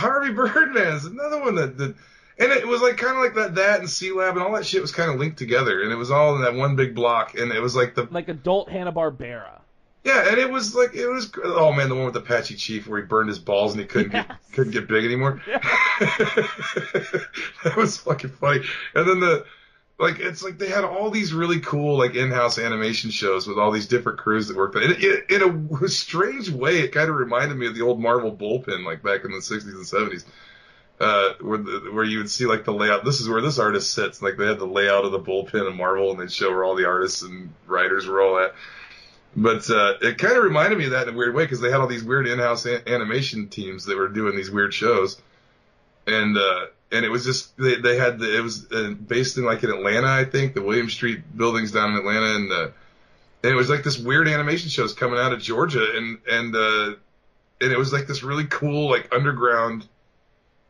Harvey Birdman's another one that did. And it was like kind of like that and C-Lab and all that shit was kind of linked together. And it was all in that one big block. And it was like adult Hanna-Barbera. Yeah, and it was oh man, the one with the Apache Chief where he burned his balls and he couldn't get big anymore. Yeah. That was fucking funny. And then it's like they had all these really cool like in-house animation shows with all these different crews that worked on it. In a strange way, it kind of reminded me of the old Marvel bullpen like back in the 60s and 70s. Where you would see like the layout. This is where this artist sits. Like they had the layout of the bullpen of Marvel, and they'd show where all the artists and writers were all at. But it kind of reminded me of that in a weird way because they had all these weird in-house animation teams that were doing these weird shows, and it was just they had it was based in like in Atlanta, I think, the William Street buildings down in Atlanta, and it was like this weird animation shows coming out of Georgia, and it was like this really cool like underground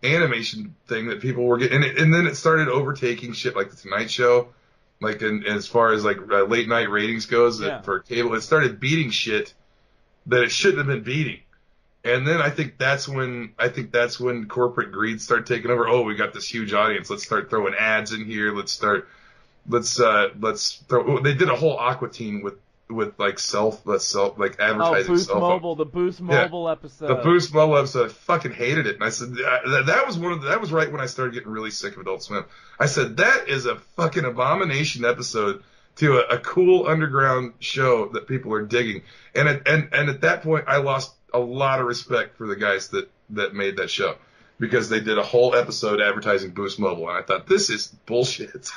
animation thing that people were getting, and then it started overtaking shit like the Tonight Show, like as far as like late night ratings goes for cable. It started beating shit that it shouldn't have been beating, and then I think that's when corporate greed started taking over. Oh, we got this huge audience. Let's start throwing ads in here. Let's throw. They did a whole Aqua Teen with like like advertising. Boost Mobile, the Boost Mobile episode. The Boost Mobile episode, I fucking hated it, and I said that was right when I started getting really sick of Adult Swim. I said that is a fucking abomination episode to a cool underground show that people are digging, and at that point I lost a lot of respect for the guys that made that show. Because they did a whole episode advertising Boost Mobile, and I thought, this is bullshit.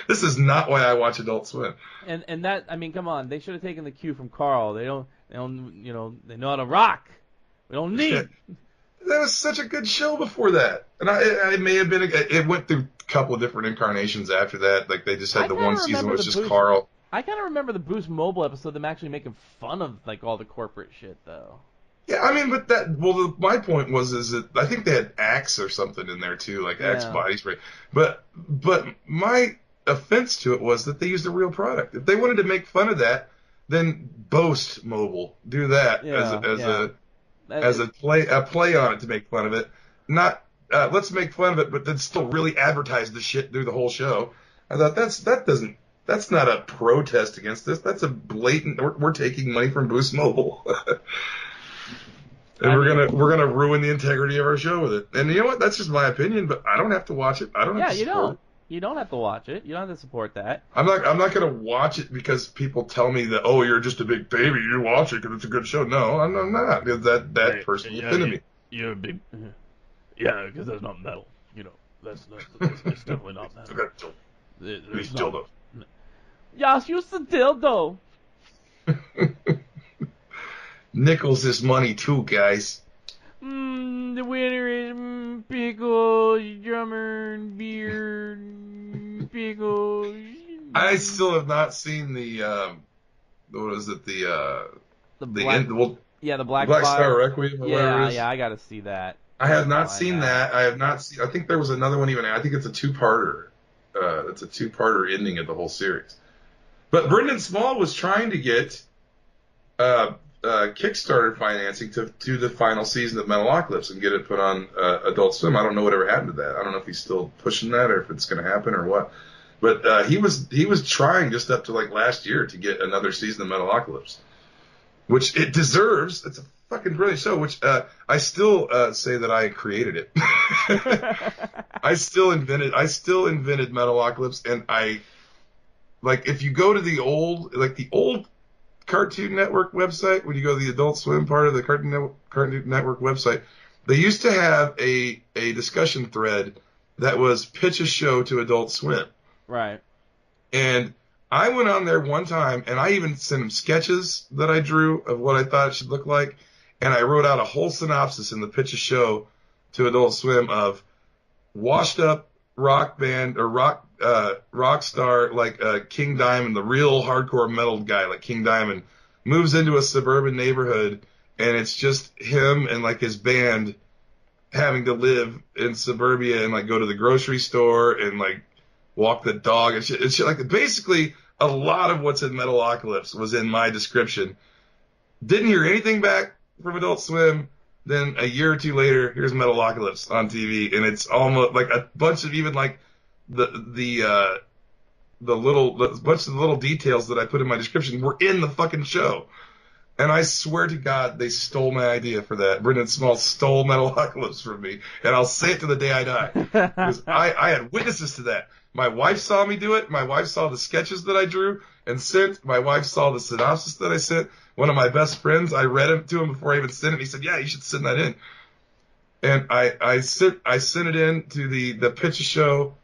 This is not why I watch Adult Swim. And that, I mean, come on, they should have taken the cue from Carl. They know how to rock. We don't need. That was such a good show before that, and it may have been. It went through a couple of different incarnations after that. Like they just had the one season where it was just Carl. I kind of remember the Boost Mobile episode, them actually making fun of like all the corporate shit, though. Yeah, I mean, but my point is that I think they had Axe or something in there too, like Axe body spray. But my offense to it was that they used a real product. If they wanted to make fun of that, then boast Mobile, do that as a play on it to make fun of it. Not let's make fun of it, but then still really advertise the shit through the whole show. I thought that's not a protest against this. That's a blatant. We're taking money from Boost Mobile. And we're gonna ruin the integrity of our show with it. And you know what? That's just my opinion, but I don't have to watch it. I don't have to support it. You don't have to watch it. You don't have to support that. I'm not gonna watch it because people tell me that, oh, you're just a big baby. You watch it because it's a good show. No, I'm not. That person offended me. You're a big. Yeah, because that's not metal. You know, it's definitely not metal. It's dildo. Yes, use the dildo. Nickels is money too, guys. The winner is pickles, drummer, beer, pickles. I still have not seen the what is it? The Black Star Requiem. Yeah, I gotta see that. I have not seen that. I have not seen. I think there was another one even. I think it's a two-parter. It's a two-parter ending of the whole series. But Brendan Small was trying to get Kickstarter financing to do the final season of Metalocalypse and get it put on Adult Swim. I don't know whatever happened to that. I don't know if he's still pushing that or if it's going to happen or what. But he was trying just up to like last year to get another season of Metalocalypse, which it deserves. It's a fucking brilliant show. Which I still say that I created it. I still invented Metalocalypse, and I like if you go to the old Cartoon Network website, when you go to the Adult Swim part of the Cartoon Network website, they used to have a discussion thread that was pitch a show to Adult Swim. Right. And I went on there one time, and I even sent them sketches that I drew of what I thought it should look like, and I wrote out a whole synopsis in the pitch a show to Adult Swim of washed up rock band or rock star like King Diamond, the real hardcore metal guy like King Diamond, moves into a suburban neighborhood, and it's just him and like his band having to live in suburbia and like go to the grocery store and like walk the dog and shit. It's like basically a lot of what's in Metalocalypse was in my description. Didn't hear anything back from Adult Swim. Then a year or two later, here's Metalocalypse on TV, and it's almost like a bunch of even like the bunch of the little details that I put in my description were in the fucking show. And I swear to God, they stole my idea for that. Brendan Small stole Metalocalypse from me, and I'll say it to the day I die. Because I had witnesses to that. My wife saw me do it. My wife saw the sketches that I drew and sent. My wife saw the synopsis that I sent. One of my best friends, I read it to him before I even sent it. He said, "Yeah, you should send that in." And I sent it in to the Pitch a Show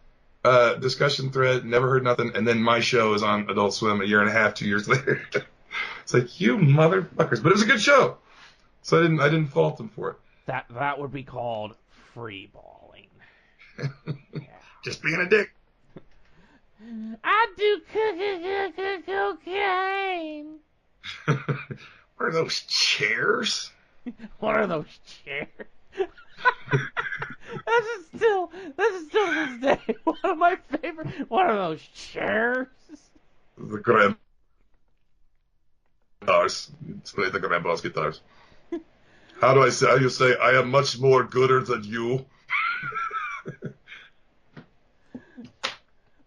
discussion thread. Never heard nothing. And then my show is on Adult Swim a year and a half, 2 years later. It's like, you motherfuckers. But it was a good show. So I didn't fault them for it. That would be called free balling. Yeah. Just being a dick. I do cocaine. What are those chairs? What are those chairs? This is still to this day one of my favorite. What are those chairs? The grand guitars. It's play the grandpa's guitars. How do you say I am much more gooder than you?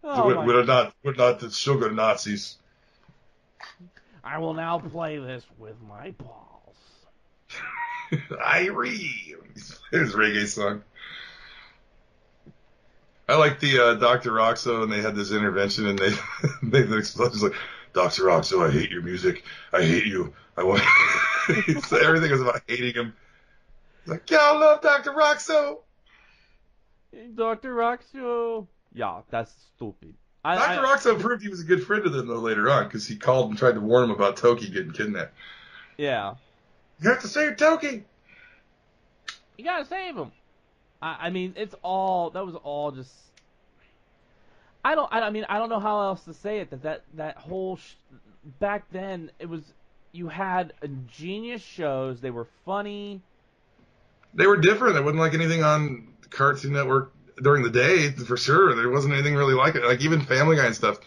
We're not the sugar Nazis. I will now play this with my balls. Irie. Here's a reggae song. I like the Dr. Roxo, and they had this intervention, and they the explosion's like, Dr. Roxo, I hate your music. I hate you. I want. Everything was about hating him. It's like, y'all love Dr. Roxo. Dr. Roxo. Yeah, that's stupid. Dr. Roxo proved he was a good friend of them though later on, because he called and tried to warn him about Toki getting kidnapped. Yeah. You have to save Toki. You gotta save him. I mean, that was all just. I don't know how else to say it. That whole back then you had ingenious shows. They were funny. They were different. There wasn't like anything on Cartoon Network during the day, for sure. There wasn't anything really like it. Like even Family Guy and stuff.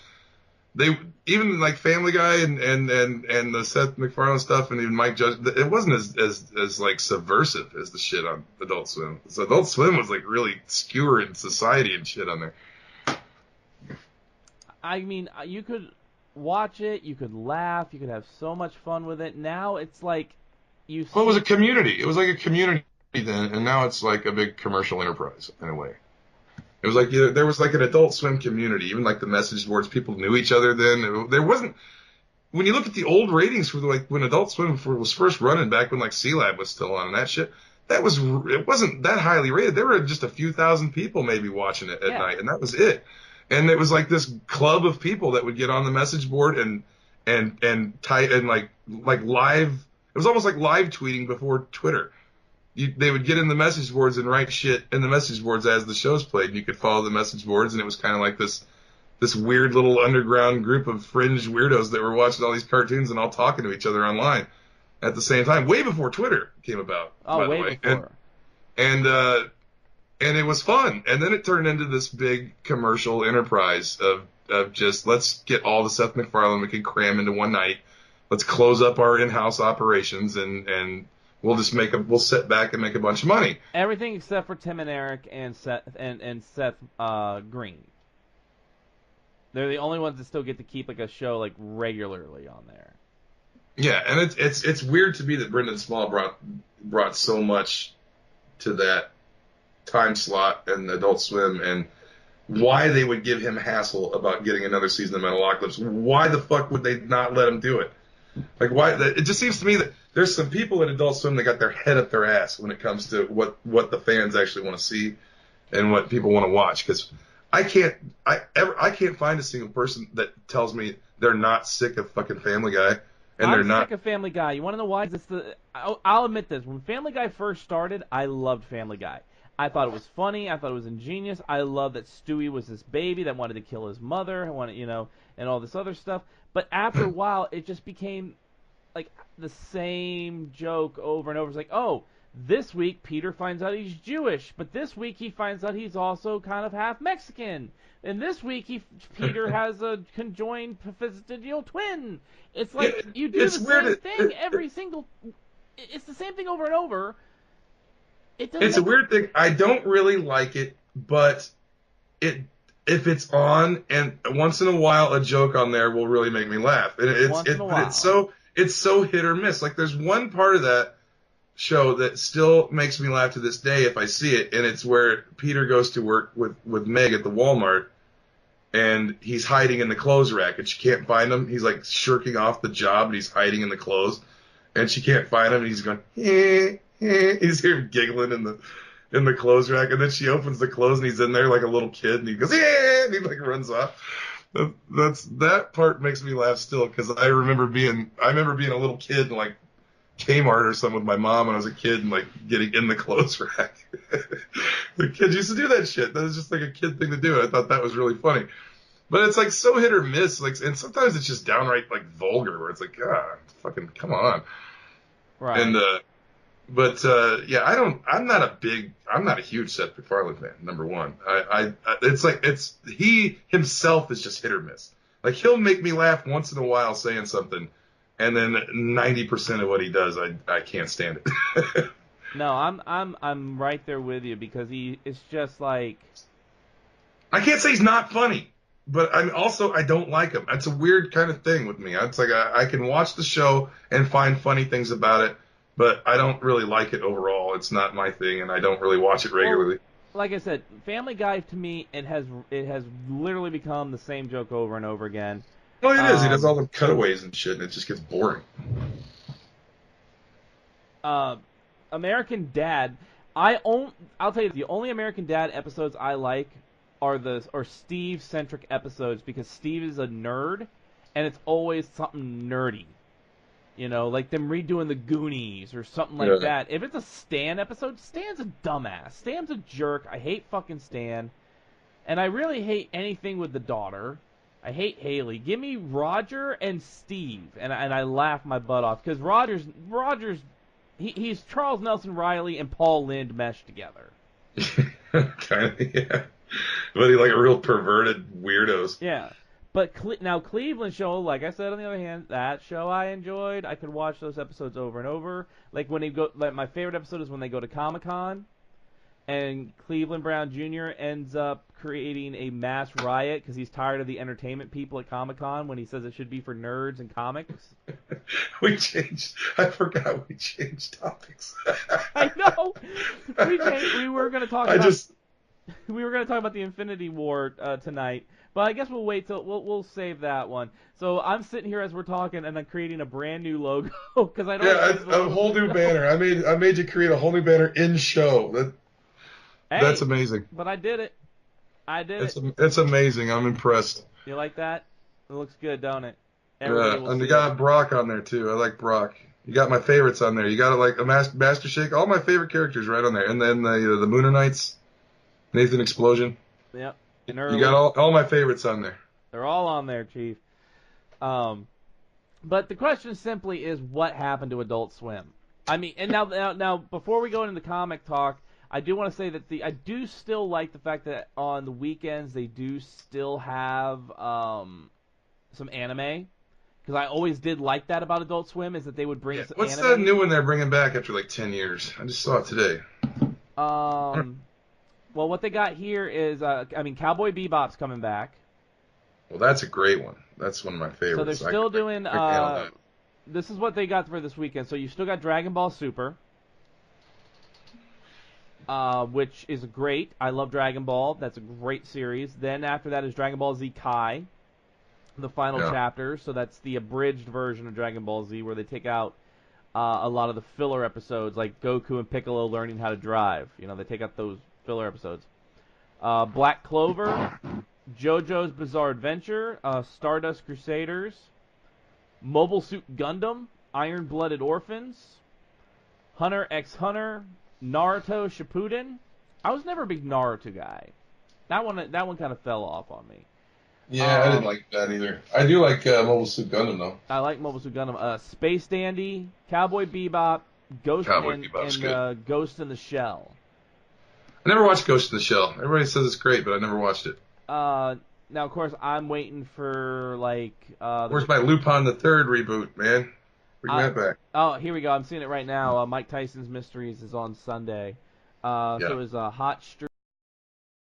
Even like Family Guy and the Seth MacFarlane stuff and even Mike Judge, it wasn't as like subversive as the shit on Adult Swim. So Adult Swim was like really skewering society and shit on there. I mean, you could watch it, you could laugh, you could have so much fun with it. Now it's like Well, it was a community. It was like a community then, and now it's like a big commercial enterprise in a way. It was like there was like an Adult Swim community, even like the message boards. People knew each other then. There wasn't. When you look at the old ratings for like when Adult Swim was first running back when like C-Lab was still on and that shit, it wasn't that highly rated. There were just a few thousand people maybe watching it at night, and that was it. And it was like this club of people that would get on the message board and like live. It was almost like live tweeting before Twitter. They would get in the message boards and write shit in the message boards as the shows played, and you could follow the message boards, and it was kind of like this weird little underground group of fringe weirdos that were watching all these cartoons and all talking to each other online at the same time, way before Twitter came about. Oh, way before. And it was fun, and then it turned into this big commercial enterprise of just let's get all the Seth MacFarlane we can cram into one night. Let's close up our in-house operations and we'll just we'll sit back and make a bunch of money. Everything except for Tim and Eric and Seth Green. They're the only ones that still get to keep like a show like regularly on there. Yeah, and it's weird to me that Brendan Small brought so much to that time slot and Adult Swim, and why they would give him hassle about getting another season of Metalocalypse. Why the fuck would they not let him do it? Like, why? It just seems to me that there's some people at Adult Swim that got their head up their ass when it comes to what the fans actually want to see and what people want to watch. Because I can't find a single person that tells me they're not sick of fucking Family Guy. I'm sick of Family Guy. You want to know why? I'll admit this. When Family Guy first started, I loved Family Guy. I thought it was funny. I thought it was ingenious. I loved that Stewie was this baby that wanted to kill his mother. And all this other stuff. But after a while, it just became like the same joke over and over. It's like, oh, this week Peter finds out he's Jewish, but this week he finds out he's also kind of half Mexican. And this week Peter has a conjoined physical twin. It's like you do the same thing every single. It's the same thing over and over. It's a weird thing. I don't really like it, but if it's on, and once in a while a joke on there will really make me laugh. And it's so hit or miss. Like there's one part of that show that still makes me laugh to this day if I see it, and it's where Peter goes to work with Meg at the Walmart, and he's hiding in the clothes rack, and she can't find him. He's like shirking off the job, and he's hiding in the clothes, and she can't find him, and he's going, he's here giggling in the clothes rack, and then she opens the clothes, and he's in there like a little kid, and he goes, yeah, and he like runs off. That part makes me laugh still, because I remember being a little kid and like Kmart or something with my mom when I was a kid and like getting in the clothes rack. The kids used to do that shit. That was just like a kid thing to do. I thought that was really funny. But it's like so hit or miss. Like, and sometimes it's just downright like vulgar where it's like, God, fucking come on. Right. And, yeah, I'm not a huge Seth MacFarlane fan, number one. He himself is just hit or miss. Like he'll make me laugh once in a while saying something, and then 90% of what he does, I can't stand it. No, I'm right there with you because it's just like, I can't say he's not funny, but I don't like him. That's a weird kind of thing with me. It's like I can watch the show and find funny things about it, but I don't really like it overall. It's not my thing, and I don't really watch it regularly. Well, like I said, Family Guy to me, it has literally become the same joke over and over again. Well, it is. He does all the cutaways and shit, and it just gets boring. American Dad, I'll tell you, the only American Dad episodes I like are Steve-centric episodes, because Steve is a nerd, and it's always something nerdy. You know, like them redoing the Goonies or something like that. If it's a Stan episode, Stan's a dumbass. Stan's a jerk. I hate fucking Stan. And I really hate anything with the daughter. I hate Haley. Give me Roger and Steve, and I laugh my butt off, because Roger's he's Charles Nelson Riley and Paul Lynde meshed together. Kind of, yeah. But he's like a real perverted weirdos. Yeah. But now Cleveland show, like I said, on the other hand, that show I enjoyed. I could watch those episodes over and over. Like my favorite episode is when they go to Comic-Con, and Cleveland Brown Jr. ends up creating a mass riot because he's tired of the entertainment people at Comic-Con when he says it should be for nerds and comics. I forgot we changed topics. I know. We were going to talk about the Infinity War tonight, but I guess we'll wait till we'll save that one. So I'm sitting here as we're talking, and I'm creating a brand new logo because I don't. Yeah, a whole new banner. I made you create a whole new banner in show. That's amazing. But I did it. It's amazing. I'm impressed. You like that? It looks good, don't it? And you got Brock on there too. I like Brock. You got my favorites on there. You got like a Master Shake. All my favorite characters right on there. And then the Mooner Knights, Nathan Explosion. Yep. You got all my favorites on there. They're all on there, Chief. But the question simply is, what happened to Adult Swim? I mean, and now before we go into the comic talk, I do want to say that I do still like the fact that on the weekends they do still have some anime, because I always did like that about Adult Swim, is that they would bring some What's anime. the new one they're bringing back after like 10 years? I just saw it today. Well, what they got here is, Cowboy Bebop's coming back. Well, that's a great one. That's one of my favorites. So they're still doing. This is what they got for this weekend. So you still got Dragon Ball Super, which is great. I love Dragon Ball. That's a great series. Then after that is Dragon Ball Z Kai, the final chapter. So that's the abridged version of Dragon Ball Z, where they take out a lot of the filler episodes, like Goku and Piccolo learning how to drive. You know, they take out those filler episodes. Black Clover, JoJo's Bizarre Adventure, Stardust Crusaders, Mobile Suit Gundam, Iron-Blooded Orphans, Hunter x Hunter, Naruto Shippuden. I was never a big Naruto guy. That one kind of fell off on me. Yeah, I didn't like that either. I do like Mobile Suit Gundam though. I like Mobile Suit Gundam. Space Dandy, Cowboy Bebop, Ghost in the Shell. I never watched Ghost in the Shell. Everybody says it's great, but I never watched it. Now, of course, I'm waiting for, where's my Lupin the Third reboot, man? Bring that back. Oh, here we go. I'm seeing it right now. Mike Tyson's Mysteries is on Sunday. Yeah. So it was Hot Streak.